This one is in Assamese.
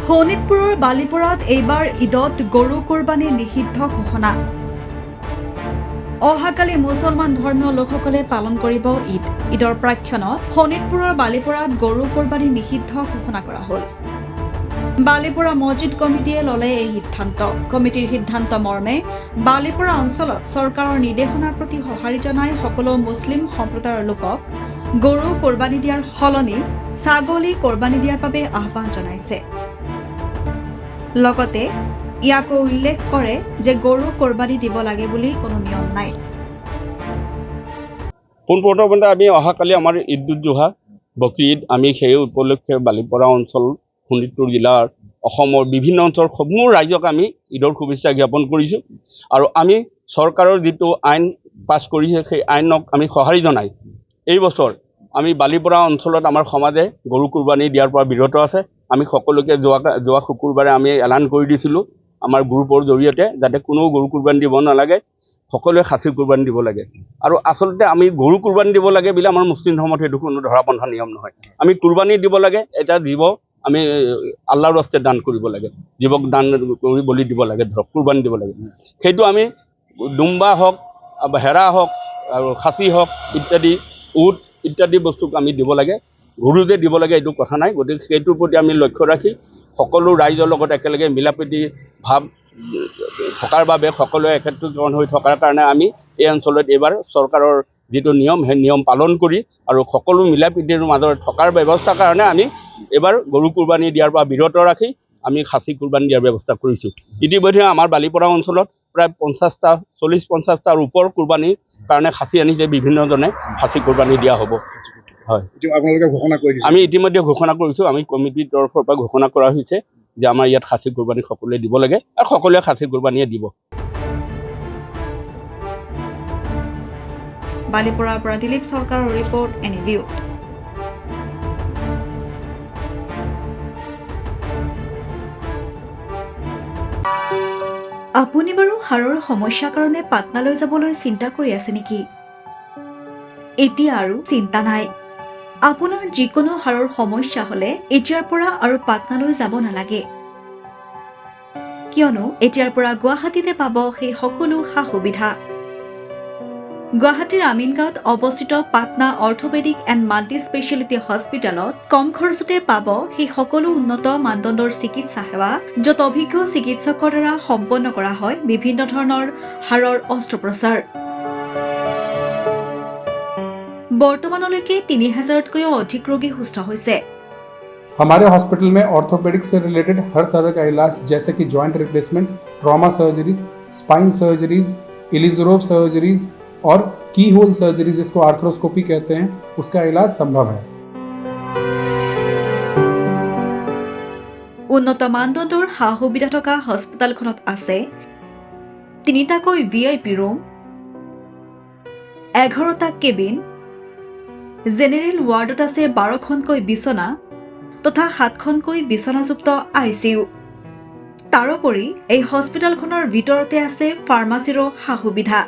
শোণিতপুৰৰ বালিপৰাত এইবাৰ ঈদত গৰু কোৰবানী নিষিদ্ধ ঘোষণা। অহাকালি মুছলমান ধৰ্মীয় লোকসকলে পালন কৰিব ঈদ। ঈদৰ প্ৰাক্ষণত শোণিতপুৰৰ বালিপৰাত গৰু কোৰবানী নিষিদ্ধ ঘোষণা কৰা হ'ল। বালিপৰা মছজিদ কমিটিয়ে ল'লে এই সিদ্ধান্ত। কমিটিৰ সিদ্ধান্ত মৰ্মে বালিপৰা অঞ্চলত চৰকাৰৰ নিৰ্দেশনাৰ প্ৰতি সঁহাৰি জনাই সকলো মুছলিম সম্প্ৰদায়ৰ লোকক গৰু কোৰবানী দিয়াৰ সলনি ছাগলী কোৰবানী দিয়াৰ বাবে আহ্বান জনাইছে। লগতে ইয়াকো উল্লেখ কৰে যে গৰু কোৰবানী দিব লাগে বুলি কোনো নিয়ম নাই। পোনপ্ৰথমতে আমি অহাকালি আমাৰ ঈদ উজ জোহা বকৰি ঈদ, আমি সেই উপলক্ষে বালিপৰা অঞ্চল, শোণিতপুৰ জিলাৰ অসমৰ বিভিন্ন অঞ্চলৰ সমূহ ৰাইজক আমি ঈদৰ শুভেচ্ছা জ্ঞাপন কৰিছোঁ। আৰু আমি চৰকাৰৰ যিটো আইন পাছ কৰিছে সেই আইনক আমি সঁহাৰি জনাই এই বছৰ আমি বালিপৰা অঞ্চলত আমাৰ সমাজে গৰু কোৰবানী দিয়াৰ পৰা বিৰত আছে। আমি সকলোকে যোৱা শুকুৰবাৰে আমি এলান কৰি দিছিলোঁ আমাৰ গ্ৰুপৰ জৰিয়তে, যাতে কোনো গৰু কোৰবানী দিব নালাগে, সকলোৱে খাচী কোৰবানী দিব লাগে। আৰু আচলতে আমি গৰু কোৰবানী দিব লাগে বুলি আমাৰ মুছলিম ধৰ্মত সেইটো কোনো ধৰাবন্ধা নিয়ম নহয়। আমি কোৰবানী দিব লাগে, এটা জীৱ আমি আল্লাহৰ ৰাস্তাত দান কৰিব লাগে, জীৱক দান কৰি বলি দিব লাগে, ধৰক কোৰবানী দিব লাগে। সেইটো আমি দুম্বা হওক, হেৰা হওক আৰু খাচী হওক ইত্যাদি, উট ইত্যাদি বস্তুক আমি দিব লাগে। গৰু যে দিব লাগে এইটো কথা নাই। গতিকে সেইটোৰ প্ৰতি আমি লক্ষ্য ৰাখি সকলো ৰাইজৰ লগত একেলগে মিলাপ্ৰীতি ভাৱ থকাৰ বাবে, সকলোৱে একত্ৰীকৰণ হৈ থকাৰ কাৰণে আমি এই অঞ্চলত এইবাৰ চৰকাৰৰ যিটো নিয়ম সেই নিয়ম পালন কৰি আৰু সকলো মিলাপ্ৰীতিৰ মাজত থকাৰ ব্যৱস্থাৰ কাৰণে আমি এইবাৰ গৰু কোৰবানী দিয়াৰ পৰা বিৰত ৰাখি আমি খাচী কোৰবানী দিয়াৰ ব্যৱস্থা কৰিছোঁ। ইতিমধ্যে আমাৰ বালিপৰা অঞ্চলত প্ৰায় 40-50টাৰ ওপৰ কোৰবানীৰ কাৰণে খাচী আনিছে, বিভিন্নজনে খাচী কোৰবানী দিয়া হ'ব। হয়, আপোনালোকে ঘোষণা কৰি দিছে? আমি ইতিমধ্যে ঘোষণা কৰিছোঁ। আমি কমিটিৰ তৰফৰ পৰা ঘোষণা কৰা হৈছে যে আমাৰ ইয়াত খাচী কোৰবানী সকলোৱে দিব লাগে আৰু সকলোৱে খাচী কোৰবানীয়ে দিব। বালিপৰাৰ পৰা দিলীপ চৰকাৰৰ ৰিপৰ্ট, NEView। আপুনি বাৰু হাড়ৰ সমস্যাৰ কাৰণে পাটনালৈ যাবলৈ চিন্তা কৰি আছে নেকি? এতিয়া আৰু চিন্তা নাই। আপোনাৰ যিকোনো হাড়ৰ সমস্যা হ'লে এতিয়াৰ পৰা আৰু পাটনালৈ যাব নালাগে, কিয়নো এতিয়াৰ পৰা গুৱাহাটীতে পাব সেই সকলো সা সুবিধা। গুৱাহাটীৰ আমিনগাঁৱত অৱস্থিত Patna orthopaedic and multi speciality হস্পিটেলত কম খৰচতে পাব সেই সকলো উন্নত মানদণ্ডৰ চিকিৎসা সেৱা, য'ত অভিজ্ঞ চিকিৎসকৰ দ্বাৰা সম্পন্ন কৰা হয় বিভিন্ন ধৰণৰ হাড়ৰ অস্ত্ৰোপচাৰ। বৰ্তমানলৈকে 3000তকৈও অধিক ৰোগী সুস্থ হৈছে। हमारे हॉस्पिटल में ऑर्थोपेडिक्स से रिलेटेड हर तरह का इलाज, जैसे कि joint replacement, trauma surgeries, spine surgeries, Ilizarov surgeries और की होल सर्जरी जिसको आर्थ्रोस्कोपी कहते हैं, उसका इलाज संभव है। উন্নত মানদণ্ডৰ সা সুবিধা থকা হস্পিটেলখনত আছে 3টাকৈ VIP ৰুম, 11টা কেবিন, জেনেৰেল ৱাৰ্ডত আছে 12খনকৈ বিচনা তথা 7খনকৈ বিচনাযুক্ত ICU। তাৰোপৰি এই হস্পিটেলখনৰ ভিতৰতে আছে ফাৰ্মাচীৰো সা সুবিধা।